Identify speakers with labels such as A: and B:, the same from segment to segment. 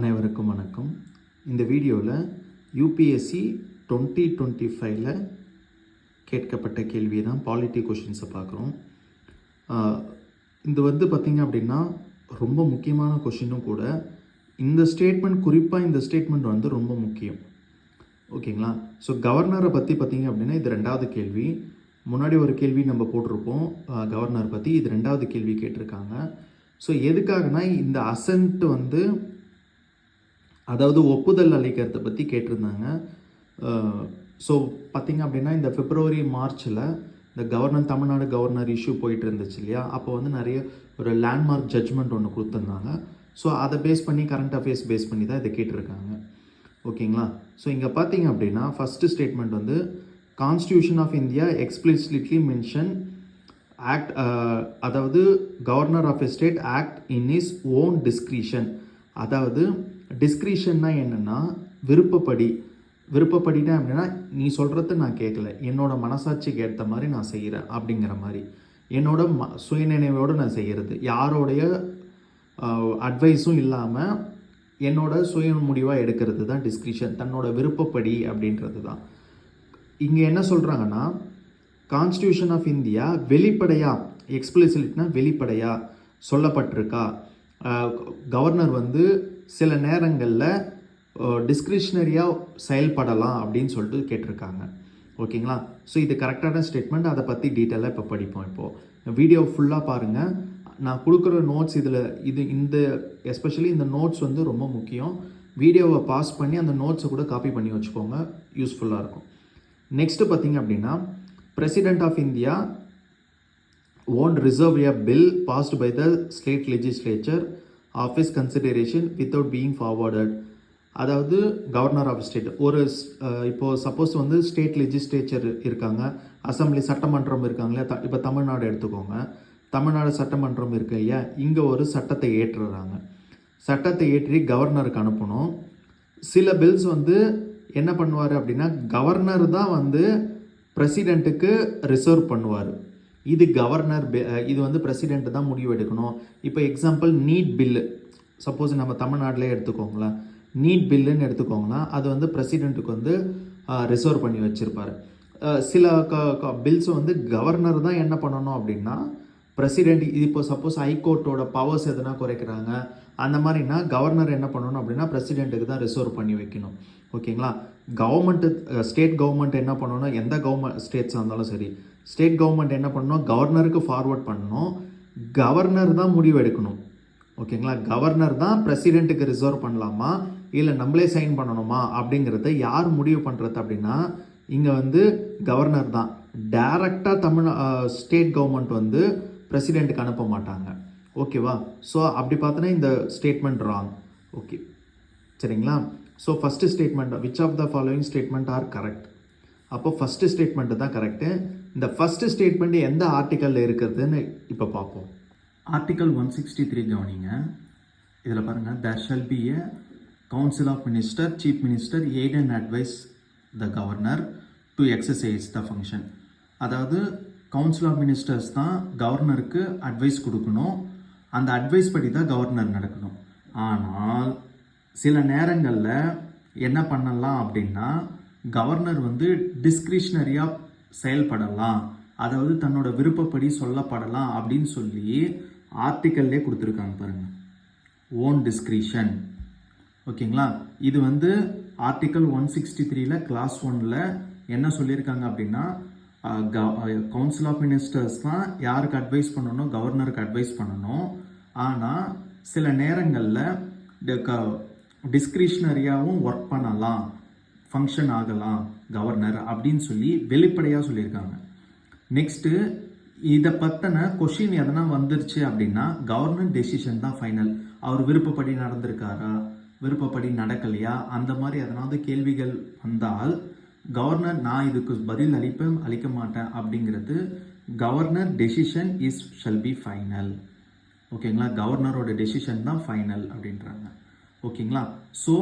A: அனைவருக்கும் வணக்கம். இந்த வீடியோவில் யூபிஎஸ்சி 2025 கேட்கப்பட்ட கேள்வியை தான் பாலிட்டி கொஷின்ஸை பார்க்குறோம். இது பார்த்திங்க அப்படின்னா ரொம்ப முக்கியமான கொஷினும் கூட. இந்த ஸ்டேட்மெண்ட், குறிப்பாக இந்த ஸ்டேட்மெண்ட் ரொம்ப முக்கியம். ஓகேங்களா? ஸோ கவர்னரை பற்றி பார்த்திங்க அப்படின்னா இது ரெண்டாவது கேள்வி. முன்னாடி ஒரு கேள்வி நம்ம போட்டிருப்போம் கவர்னர் பற்றி. இது ரெண்டாவது கேள்வி கேட்டிருக்காங்க. ஸோ எதுக்காகனா இந்த அசென்ட் அதாவது ஒப்புதல் அளிக்கிறத பற்றி கேட்டிருந்தாங்க. ஸோ பார்த்திங்க அப்படின்னா இந்த பிப்ரவரி மார்ச்சில் இந்த தமிழ்நாடு கவர்னர் இஷ்யூ போயிட்டு இருந்துச்சு இல்லையா? அப்போ நிறைய ஒரு லேண்ட்மார்க் ஜட்ஜ்மெண்ட் ஒன்று கொடுத்துருந்தாங்க. ஸோ அதை பேஸ் பண்ணி, கரண்ட் அஃபேர்ஸ் பேஸ் பண்ணி தான் இதை கேட்டிருக்காங்க. ஓகேங்களா? ஸோ இங்கே பார்த்திங்க அப்படின்னா first statement constitution of India explicitly mention act, அதாவது governor of a state act in his own discretion. அதாவது டிஸ்கிரிஷன்னா என்னென்னா விருப்பப்படினா அப்படின்னா நீ சொல்கிறது நான் கேட்கல, என்னோட மனசாட்சிக்கு ஏற்ற மாதிரி நான் செய்கிறேன் அப்படிங்கிற மாதிரி, என்னோட சுயநினைவோடு நான் செய்கிறது, யாரோடைய அட்வைஸும் இல்லாமல் என்னோட சுய முடிவாக எடுக்கிறது தான் டிஸ்கிரிஷன், தன்னோட விருப்பப்படி அப்படின்றது தான். இங்கே என்ன சொல்கிறாங்கன்னா, கான்ஸ்டியூஷன் ஆஃப் இந்தியா வெளிப்படையாக, எக்ஸ்பிளிசிட்னா வெளிப்படையாக சொல்லப்பட்டிருக்கா, கவர்னர் சில நேரங்களில் டிஸ்கிரிஷ்னரியாக செயல்படலாம் அப்படின்னு சொல்லிட்டு கேட்டிருக்காங்க. ஓகேங்களா? ஸோ இது கரெக்டான ஸ்டேட்மெண்ட். அதை பற்றி டீட்டெயிலாக இப்போ படிப்போம். இப்போது வீடியோ ஃபுல்லாக பாருங்கள். நான் கொடுக்குற நோட்ஸ் இந்த எஸ்பெஷலி இந்த நோட்ஸ் ரொம்ப முக்கியம். வீடியோவை பாஸ் பண்ணி அந்த நோட்ஸை கூட காப்பி பண்ணி வச்சுக்கோங்க, யூஸ்ஃபுல்லாக இருக்கும். நெக்ஸ்ட்டு பார்த்திங்க அப்படின்னா, president of India won't reserve a bill passed by the state legislature of his consideration without being forwarded. அதாவது கவர்னர் ஆஃப் ஸ்டேட் இப்போது சப்போஸ் ஸ்டேட் லெஜிஸ்லேச்சர் இருக்காங்க, அசம்பிளி சட்டமன்றம் இருக்காங்களே. இப்போ தமிழ்நாடு எடுத்துக்கோங்க. தமிழ்நாடு சட்டமன்றம் இருக்கு இல்லையா? இங்கே ஒரு சட்டத்தை ஏற்றுறாங்க. சட்டத்தை ஏற்றி கவர்னருக்கு அனுப்பணும். சில பில்ஸ் என்ன பண்ணுவார் அப்படின்னா, கவர்னர் தான் பிரசிடெண்ட்டுக்கு ரிசர்வ் பண்ணுவார். இது கவர்னர், இது பிரசிடெண்ட் தான் முடிவு எடுக்கணும். இப்போ எக்ஸாம்பிள் நீட் பில்லு, சப்போஸ் நம்ம தமிழ்நாட்டிலே எடுத்துக்கோங்களேன். நீட் பில்லுன்னு எடுத்துக்கோங்களேன். அது பிரசிடெண்ட்டுக்கு ரிசர்வ் பண்ணி வச்சுருப்பார். சில பில்ஸ் கவர்னர் தான் என்ன பண்ணணும் அப்படின்னா, பிரசிடெண்ட், இப்போ சப்போஸ் ஹைகோர்ட்டோட பவர்ஸ் எதுனா குறைக்கிறாங்க அந்த மாதிரினா கவர்னர் என்ன பண்ணணும் அப்படின்னா பிரசிடெண்ட்டுக்கு தான் ரிசர்வ் பண்ணி வைக்கணும். ஓகேங்களா? ஸ்டேட் கவர்மெண்ட் என்ன பண்ணணும், எந்த ஸ்டேட்ஸாக இருந்தாலும் சரி, ஸ்டேட் கவர்மெண்ட் என்ன பண்ணணும், கவர்னருக்கு ஃபார்வர்ட் பண்ணணும். கவர்னர் தான் முடிவு எடுக்கணும். ஓகேங்களா? கவர்னர் தான் பிரசிடெண்ட்டுக்கு ரிசர்வ் பண்ணலாமா இல்லை நம்மளே சைன் பண்ணணுமா அப்படிங்கிறத யார் முடிவு பண்ணுறது அப்படின்னா, இங்கே கவர்னர் தான். டைரக்டாக ஸ்டேட் கவர்மெண்ட் பிரசிடெண்ட்டுக்கு அனுப்ப மாட்டாங்க. ஓகேவா? ஸோ அப்படி பார்த்தோன்னா இந்த ஸ்டேட்மெண்ட் ராங். ஓகே, சரிங்களா? So first statement, which of the following statement are correct? அப்போ ஃபஸ்ட்டு ஸ்டேட்மெண்ட்டு தான் கரெக்டு. இந்த ஃபஸ்ட்டு ஸ்டேட்மெண்ட் எந்த ஆர்டிக்கலில் இருக்கிறதுன்னு இப்போ பார்ப்போம். ஆர்டிக்கல் 163 கவனிங்க. இதில் பாருங்கள், there shall be a council of minister, chief minister aid and advise the governor to exercise the function. அதாவது கவுன்சில் ஆஃப் மினிஸ்டர்ஸ் தான் கவர்னருக்கு அட்வைஸ் கொடுக்கணும். அந்த அட்வைஸ் படி தான் கவர்னர் நடக்கணும். ஆனால் சில நேரங்களில் என்ன பண்ணலாம் அப்படின்னா, கவர்னர் டிஸ்கிரிஷ்னரியாக செயல்படலாம், அதாவது தன்னோட விருப்பப்படி சொல்லப்படலாம் அப்படின்னு சொல்லி ஆர்டிக்கல்லே கொடுத்துருக்காங்க பாருங்கள், ஓன் டிஸ்கிரிஷன். ஓகேங்களா? இது ஆர்டிக்கல் 163 கிளாஸ் 1 என்ன சொல்லியிருக்காங்க அப்படின்னா, கவுன்சில் ஆஃப் மினிஸ்டர்ஸ் தான் யாருக்கு அட்வைஸ் பண்ணணும், கவர்னருக்கு அட்வைஸ் பண்ணணும். ஆனால் சில நேரங்களில் டிஸ்கிரிஷ்னரியாகவும் ஒர்க் பண்ணலாம், ஃபங்க்ஷன் ஆகலாம் கவர்னர் அப்படின்னு சொல்லி வெளிப்படையாக சொல்லியிருக்காங்க. நெக்ஸ்ட்டு, இதை பற்றின கொஷின் எதனா வந்துருச்சு அப்படின்னா, கவர்னர் டெசிஷன் தான் ஃபைனல். அவர் விருப்பப்படி நடந்திருக்காரா, விருப்பப்படி நடக்கலையா, அந்த மாதிரி எதனாவது கேள்விகள் வந்தால் கவர்னர் நான் இதுக்கு பதில் அளிக்க மாட்டேன் அப்படிங்கிறது, governor decision shall be final. ஓகேங்களா? கவர்னரோட டெசிஷன் தான் ஃபைனல் அப்படின்றாங்க. ஓகேங்களா? ஸோ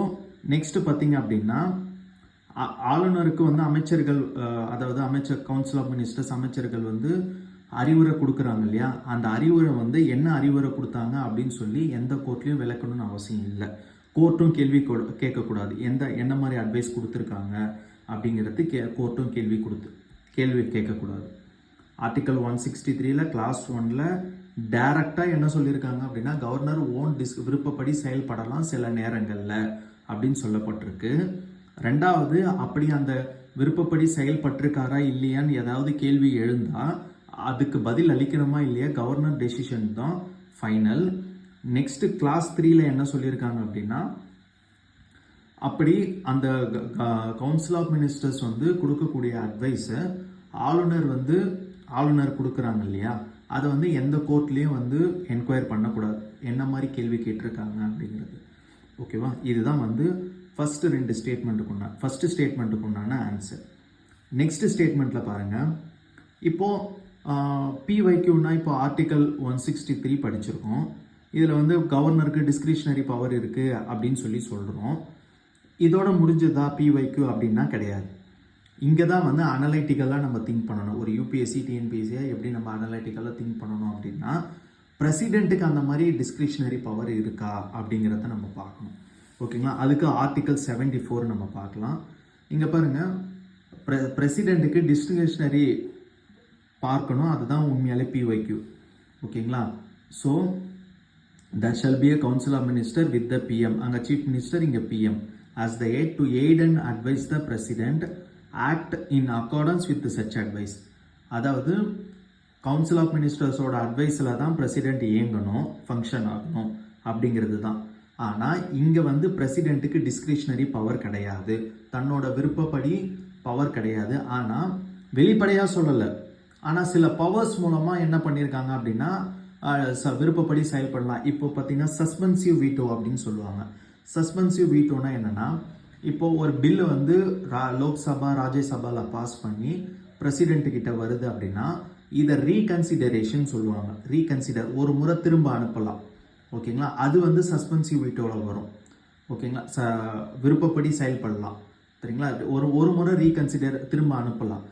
A: நெக்ஸ்ட்டு பார்த்தீங்க அப்படின்னா, ஆளுநருக்கு அமைச்சர்கள், அதாவது கவுன்சில் ஆஃப் மினிஸ்டர்ஸ் அமைச்சர்கள் அறிவுரை கொடுக்குறாங்க இல்லையா? அந்த அறிவுரை என்ன அறிவுரை கொடுத்தாங்க அப்படின்னு சொல்லி எந்த கோர்ட்லையும் விளக்கணும்னு அவசியம் இல்லை. கோர்ட்டும் கேட்கக்கூடாது. என்ன மாதிரி அட்வைஸ் கொடுத்துருக்காங்க அப்படிங்கிறது கோர்ட்டும் கேள்வி கேட்கக்கூடாது. ஆர்டிகல் 163ல் கிளாஸ் 1ல் டைரக்டாக என்ன சொல்லியிருக்காங்க அப்படின்னா, கவர்னர் விருப்பப்படி செயல்படலாம் சில நேரங்களில் அப்படின்னு சொல்லப்பட்டிருக்கு. ரெண்டாவது, அப்படி அந்த விருப்பப்படி செயல்பட்டிருக்காரா இல்லையான்னு ஏதாவது கேள்வி எழுந்தா அதுக்கு பதில் அளிக்கணுமா இல்லையா, கவர்னர் டெசிஷன் தான் ஃபைனல். நெக்ஸ்ட் கிளாஸ் 3ல் என்ன சொல்லியிருக்காங்க அப்படின்னா, அப்படி அந்த கவுன்சில் ஆஃப் மினிஸ்டர்ஸ் வந்து கொடுக்கக்கூடிய அட்வைஸை ஆளுநர் கொடுக்குறாங்க இல்லையா, அதை வந்து எந்த கோர்ட்லேயும் வந்து என்கொயர் பண்ணக்கூடாது. என்ன மாதிரி கேள்வி கேட்டிருக்காங்க அப்படிங்கிறது. ஓகேவா, இதுதான் வந்து ஃபஸ்ட்டு ஸ்டேட்மெண்ட்டுக்கு உண்டான ஆன்சர். நெக்ஸ்ட் ஸ்டேட்மெண்ட்டில் பாருங்கள், இப்போது பிஒய்க்யூனா இப்போ ஆர்டிக்கல் 163 படிச்சிருக்கோம். இதில் வந்து கவர்னருக்கு டிஸ்கிரிஷனரி பவர் இருக்குது அப்படின்னு சொல்கிறோம். இதோட முடிஞ்சதா பிஒய்க்யூ அப்படின்னா கிடையாது. இங்கே தான் வந்து அனலைட்டிக்கலாக நம்ம திங்க் பண்ணணும். ஒரு யூபிஎஸ்சி டிஎன்பிஎஸ்சியாக எப்படி நம்ம அனலைட்டிக்கலாக திங்க் பண்ணணும் அப்படின்னா, பிரசிடெண்ட்டுக்கு அந்த மாதிரி டிஸ்கிரிஷனரி பவர் இருக்கா அப்படிங்கிறத நம்ம பார்க்கணும். ஓகேங்களா, அதுக்கு ஆர்டிக்கல் 74 நம்ம பார்க்கலாம். இங்கே பாருங்கள், பிரசிடெண்ட்டுக்கு டிஸ்கிரிஷனரி பார்க்கணும், அதுதான் உண்மையாலே பிஒய்க்யூ. ஓகேங்களா, so there shall be a council of minister with the PM, அங்கே chief minister, இங்கே PM, as the aid to aid and advise the president act in accordance with such advice. அதாவது council of மினிஸ்டர்ஸோட அட்வைஸில் தான் president இயங்கணும், function ஆகணும் அப்படிங்கிறது தான். ஆனால் இங்கே வந்து பிரசிடெண்ட்டுக்கு டிஸ்கிரிஷனரி பவர் கிடையாது, தன்னோட விருப்பப்படி பவர் கிடையாது. ஆனால் வெளிப்படையாக சொல்லலை, ஆனால் சில பவர்ஸ் மூலமாக என்ன பண்ணியிருக்காங்க அப்படின்னா விருப்பப்படி செயல்படலாம். இப்போ பார்த்தீங்கன்னா சஸ்பென்சிவ் வீட்டோ அப்படின்னு சொல்லுவாங்க. சஸ்பென்சிவ் வீட்டோனா என்னென்னா, இப்போது ஒரு பில்லு வந்து லோக்சபா ராஜ்யசபாவில் பாஸ் பண்ணி பிரசிடெண்ட்டுக்கிட்ட வருது அப்படின்னா இதை ரீகன்சிடரேஷன் சொல்லுவாங்க. ஒரு முறை திரும்ப அனுப்பலாம். ஓகேங்களா, அது வந்து சஸ்பென்சிவ் வீட்டோவில் வரும். ஓகேங்களா, விருப்பப்படி செயல்படலாம். சரிங்களா, ஒரு முறை திரும்ப அனுப்பலாம்.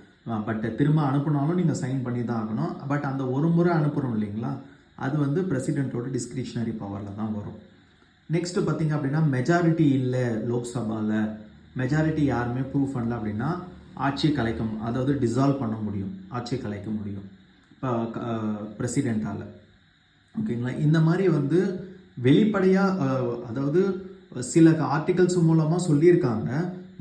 A: பட் திரும்ப அனுப்பினாலும் நீங்கள் சைன் பண்ணி தான் ஆகணும். பட் அந்த ஒரு முறை அனுப்புகிறோம் இல்லைங்களா, அது வந்து பிரசிடெண்ட்டோட டிஸ்கிரிஷனரி பவரில் தான் வரும். நெக்ஸ்ட்டு பார்த்தீங்க அப்படின்னா, மெஜாரிட்டி இல்லை லோக்சபாவில், மெஜாரிட்டி யாருமே ப்ரூவ் பண்ணல அப்படின்னா ஆட்சியை கலைக்கும், அதாவது டிசால்வ் பண்ண முடியும், ஆட்சியை கலைக்க முடியும் இப்போ பிரசிடெண்ட்டால். ஓகேங்களா, இந்த மாதிரி வந்து வெளிப்படையாக, அதாவது சில ஆர்டிகல்ஸ் மூலமாக சொல்லியிருக்காங்க,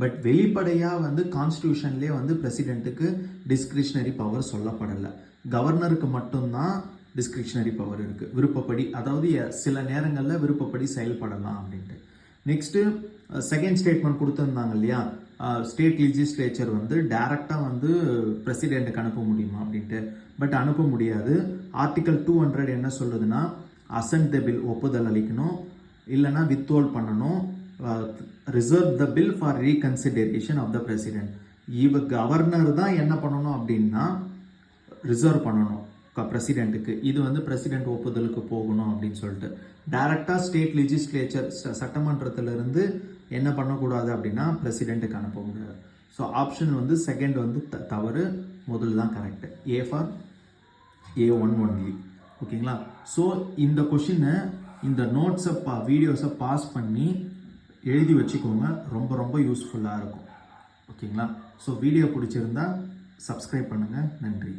A: பட் வெளிப்படையாக வந்து கான்ஸ்டியூஷன்லேயே வந்து பிரசிடெண்ட்டுக்கு டிஸ்கிரிஷனரி பவர் சொல்லப்படலை. கவர்னருக்கு மட்டும்தான் டிஸ்கிரிஷனரி பவர் இருக்குது, விருப்பப்படி, அதாவது சில நேரங்களில் விருப்பப்படி செயல்படலாம் அப்படின்ட்டு. நெக்ஸ்ட்டு செகண்ட் ஸ்டேட்மெண்ட் கொடுத்துருந்தாங்க இல்லையா, ஸ்டேட் லெஜிஸ்லேச்சர் வந்து டைரெக்டாக வந்து பிரசிடெண்ட்டுக்கு அனுப்ப முடியுமா அப்படின்ட்டு. பட் அனுப்ப முடியாது. ஆர்டிக்கல் 200 என்ன சொல்லுதுன்னா, அசென்ட் த பில், ஒப்புதல் அளிக்கணும், இல்லைன்னா வித்ஹோல்ட் பண்ணணும், reserve the bill for reconsideration of the president. Governor தான் என்ன பண்ணணும் அப்படின்னா ரிசர்வ் பண்ணணும் பிரசிடெண்ட்டுக்கு. இது வந்து பிரசிடெண்ட் ஒப்புதலுக்கு போகணும் அப்படின்னு சொல்லிட்டு. டைரக்டாக ஸ்டேட் லெஜிஸ்லேச்சர் சட்டமன்றத்திலிருந்து என்ன பண்ணக்கூடாது அப்படின்னா பிரசிடெண்ட்டுக்கு அனுப்ப முடியாது. ஸோ ஆப்ஷன் வந்து செகண்ட் வந்து தவறு, முதல் தான் correct. A for A1 only. ஓகேங்களா, ஸோ இந்த கொஷினை, இந்த நோட்ஸை வீடியோஸை பாஸ் பண்ணி எழுதி வச்சுக்கோங்க, ரொம்ப ரொம்ப யூஸ்ஃபுல்லாக இருக்கும். ஓகேங்களா, ஸோ வீடியோ பிடிச்சிருந்தா சப்ஸ்கிரைப் பண்ணுங்கள். நன்றி.